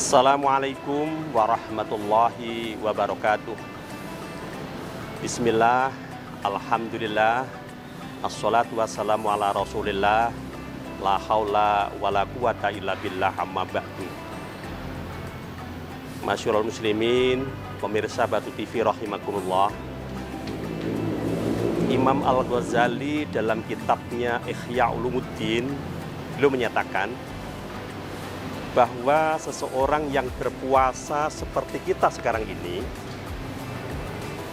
Assalamualaikum warahmatullahi wabarakatuh. Bismillah, alhamdulillah, assalatu wassalamu ala rasulillah, la haula wa la quwata illa billah, amma ba'du. Masyarul muslimin, pemirsa Batu TV rahimakumullah. Imam Al-Ghazali dalam kitabnya Ihya Ulumuddin beliau menyatakan bahwa seseorang yang berpuasa seperti kita sekarang ini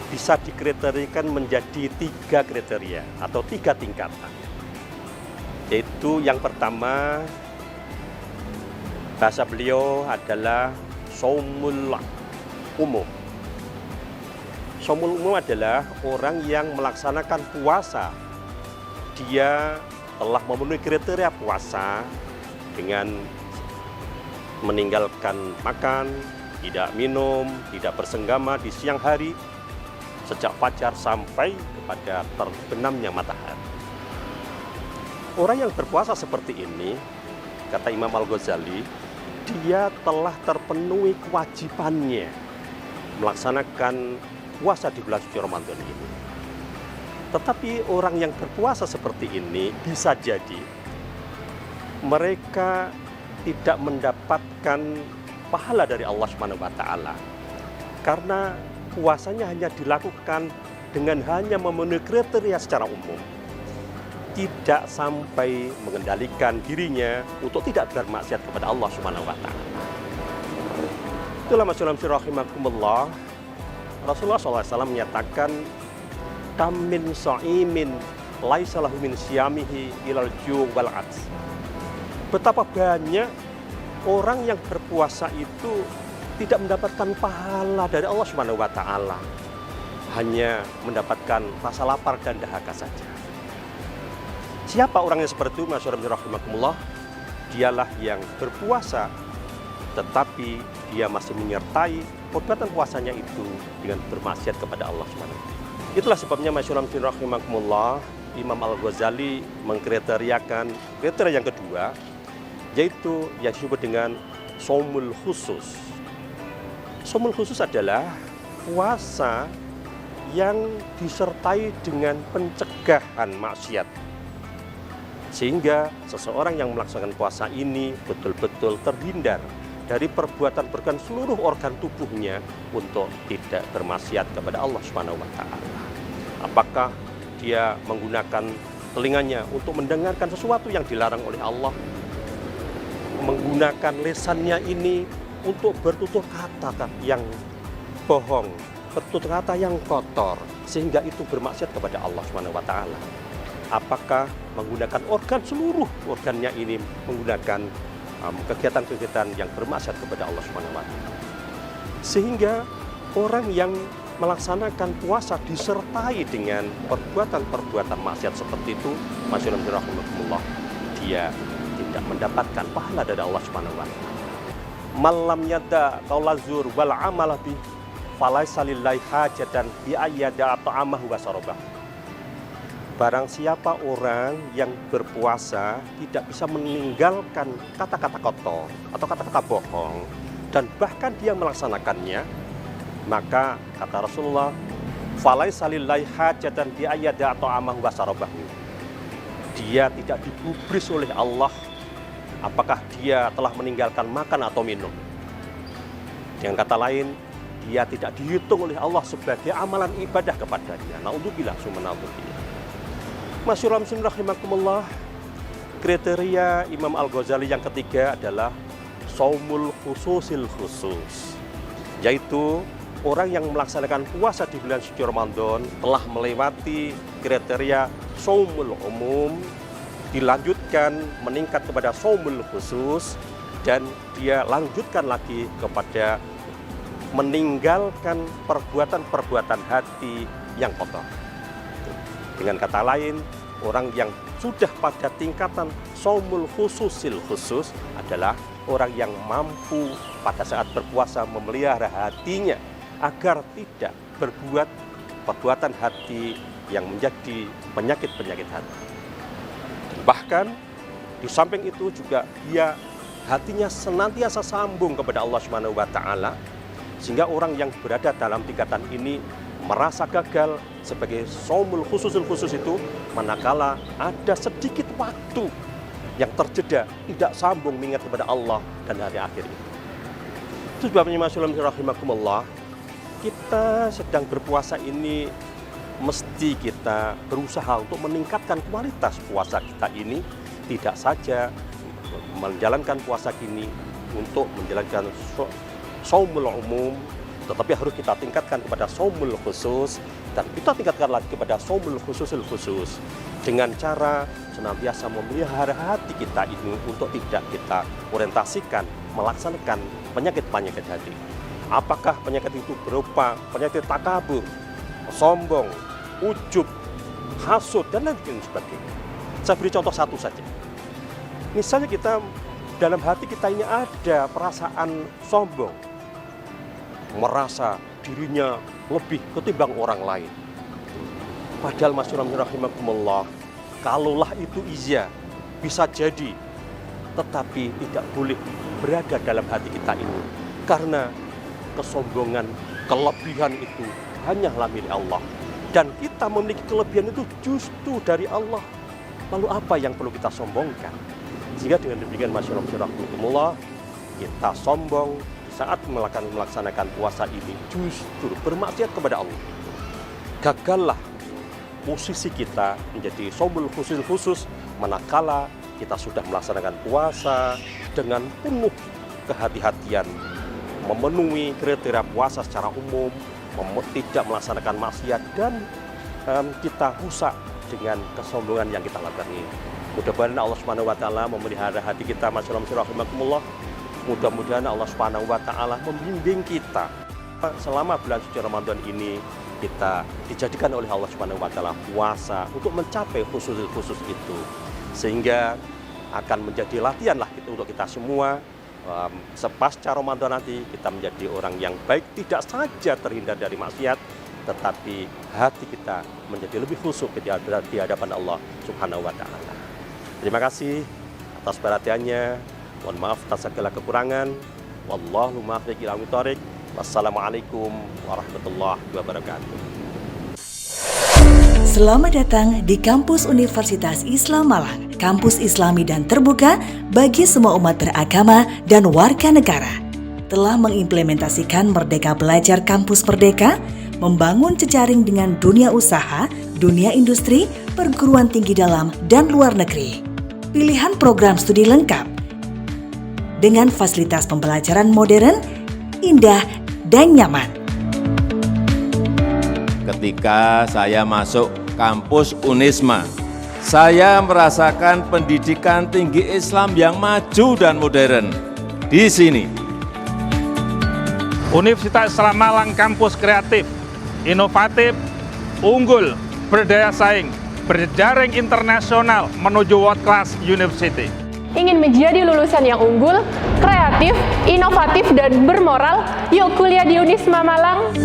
bisa dikriterikan menjadi 3 kriteria atau 3 tingkatan. Yaitu yang pertama, bahasa beliau adalah shaumul umum. Shaumul umum adalah orang yang melaksanakan puasa. Dia telah memenuhi kriteria puasa dengan meninggalkan makan, tidak minum, tidak bersenggama di siang hari sejak fajar sampai kepada terbenamnya matahari. Orang yang berpuasa seperti ini, kata Imam Al-Ghazali, dia telah terpenuhi kewajibannya melaksanakan puasa di bulan suci Ramadan ini. Tetapi orang yang berpuasa seperti ini bisa jadi mereka tidak mendapatkan pahala dari Allah Subhanahu wa taala. Karena puasanya hanya dilakukan dengan hanya memenuhi kriteria secara umum. Tidak sampai mengendalikan dirinya untuk tidak bermaksiat kepada Allah Subhanahu wa taala. Itulah masyaallah rahimakumullah. Rasulullah SAW menyatakan tamin sha'imin laisa lahu min siyamihi ilal ju' wal 'ats. Betapa banyak orang yang berpuasa itu tidak mendapatkan pahala dari Allah Subhanahu wa taala. Hanya mendapatkan rasa lapar dan dahaga saja. Siapa orang yang seperti itu? Masyaallah rahimakumullah. Dialah yang berpuasa tetapi dia masih menyertai perbuatan puasanya itu dengan bermaksiat kepada Allah Subhanahu wa taala. Itulah sebabnya masyaallah rahimakumullah, Imam Al-Ghazali mengkriteriakan kriteria yang kedua, yaitu yang disebut dengan shaumul khusus. Shaumul khusus adalah puasa yang disertai dengan pencegahan maksiat. Sehingga seseorang yang melaksanakan puasa ini betul-betul terhindar dari perbuatan-perbuatan seluruh organ tubuhnya untuk tidak bermaksiat kepada Allah Subhanahu wa taala. Apakah dia menggunakan telinganya untuk mendengarkan sesuatu yang dilarang oleh Allah, menggunakan lisannya ini untuk bertutur kata yang bohong, bertutur kata yang kotor, sehingga itu bermaksiat kepada Allah Subhanahu wa taala. Apakah menggunakan seluruh organnya ini menggunakan kegiatan-kegiatan yang bermaksiat kepada Allah Subhanahu wa taala. Sehingga orang yang melaksanakan puasa disertai dengan perbuatan-perbuatan maksiat seperti itu, masyaallah rahimahumullah, dia tidak mendapatkan pahala dari Allah Subhanahu wa taala. Malam yada qaulazur wal amala bi falaisa lillahi hajatan bi ayyada ta'amahu wa sarabahu. Barang siapa orang yang berpuasa tidak bisa meninggalkan kata-kata kotor atau kata-kata bohong dan bahkan dia melaksanakannya, maka kata Rasulullah, falaisa lillahi hajatan bi ayyada ta'amahu wa sarabahu. Dia tidak digubris oleh Allah apakah dia telah meninggalkan makan atau minum. Dengan kata lain, dia tidak dihitung oleh Allah sebagai amalan ibadah kepadanya. Naudzubillah summa naudzubillah. Masyaallah rahimakumullah, kriteria Imam Al-Ghazali yang ketiga adalah shaumul khususil khusus. Yaitu orang yang melaksanakan puasa di bulan suci Ramadan telah melewati kriteria shaumul umum, dilanjutkan meningkat kepada shaumul khusus, dan dia lanjutkan lagi kepada meninggalkan perbuatan-perbuatan hati yang kotor. Dengan kata lain, orang yang sudah pada tingkatan shaumul khususil khusus adalah orang yang mampu pada saat berpuasa memelihara hatinya agar tidak berbuat perbuatan hati yang menjadi penyakit-penyakit hati. Bahkan di samping itu juga dia hatinya senantiasa sambung kepada Allah Subhanahu wa taala, sehingga orang yang berada dalam tingkatan ini merasa gagal sebagai shaumul khususul khusus itu manakala ada sedikit waktu yang terjeda tidak sambung mengingat kepada Allah dan hari akhir itu. Itu sebabnya masyaallah rahimakumullah, kita sedang berpuasa ini mesti kita berusaha untuk meningkatkan kualitas puasa kita ini, tidak saja menjalankan puasa kini untuk menjalankan shaumul umum, tetapi harus kita tingkatkan kepada shaumul khusus, dan kita tingkatkan lagi kepada shaumul khususul khusus dengan cara senantiasa memelihara hati kita ini untuk tidak kita orientasikan melaksanakan penyakit-penyakit hati. Apakah penyakit itu berupa penyakit takabur, sombong, ujub, hasud, dan lain sebagainya. Saya beri contoh satu saja. Misalnya kita dalam hati kita ini ada perasaan sombong, merasa dirinya lebih ketimbang orang lain. Padahal masyaallah rahimakumullah, kalaulah itu iya, bisa jadi, tetapi tidak boleh berada dalam hati kita ini. Karena kesombongan, kelebihan itu hanyalah milik Allah. Dan kita memiliki kelebihan itu justru dari Allah. Lalu apa yang perlu kita sombongkan? Sehingga dengan demikian masyaallah, kita sombong saat melaksanakan puasa ini justru bermaksiat kepada Allah. Gagallah posisi kita menjadi shaumul khusus manakala kita sudah melaksanakan puasa dengan penuh kehati-hatian, memenuhi kriteria puasa secara umum, tidak melaksanakan maksiat, dan kita rusak dengan kesombongan yang kita lakukan ini. Mudah-mudahan Allah Subhanahu wa taala memelihara hati kita masyaallah rahimakumullah. Mudah-mudahan Allah Subhanahu wa taala membimbing kita selama bulan suci Ramadan ini, kita dijadikan oleh Allah Subhanahu wa taala puasa untuk mencapai khusus itu, sehingga akan menjadi latihan lah untuk kita semua. Sepasca Ramadan nanti kita menjadi orang yang baik, tidak saja terhindar dari maksiat, tetapi hati kita menjadi lebih khusyuk di hadapan Allah Subhanahu wa taala. Terima kasih atas perhatiannya. Mohon maaf atas segala kekurangan. Wallahu muwaffiq ila aqwamit thoriq. Wassalamualaikum warahmatullahi wabarakatuh. Selamat datang di Kampus Universitas Islam Malang, kampus Islami dan terbuka bagi semua umat beragama dan warga negara. Telah mengimplementasikan Merdeka Belajar Kampus Merdeka, membangun jejaring dengan dunia usaha, dunia industri, perguruan tinggi dalam dan luar negeri. Pilihan program studi lengkap dengan fasilitas pembelajaran modern, indah, dan nyaman. Ketika saya masuk kampus Unisma, saya merasakan pendidikan tinggi Islam yang maju dan modern di sini. Universitas Islam Malang kampus kreatif, inovatif, unggul, berdaya saing, berjaring internasional menuju world class university. Ingin menjadi lulusan yang unggul, kreatif, inovatif, dan bermoral? Yuk kuliah di Unisma Malang.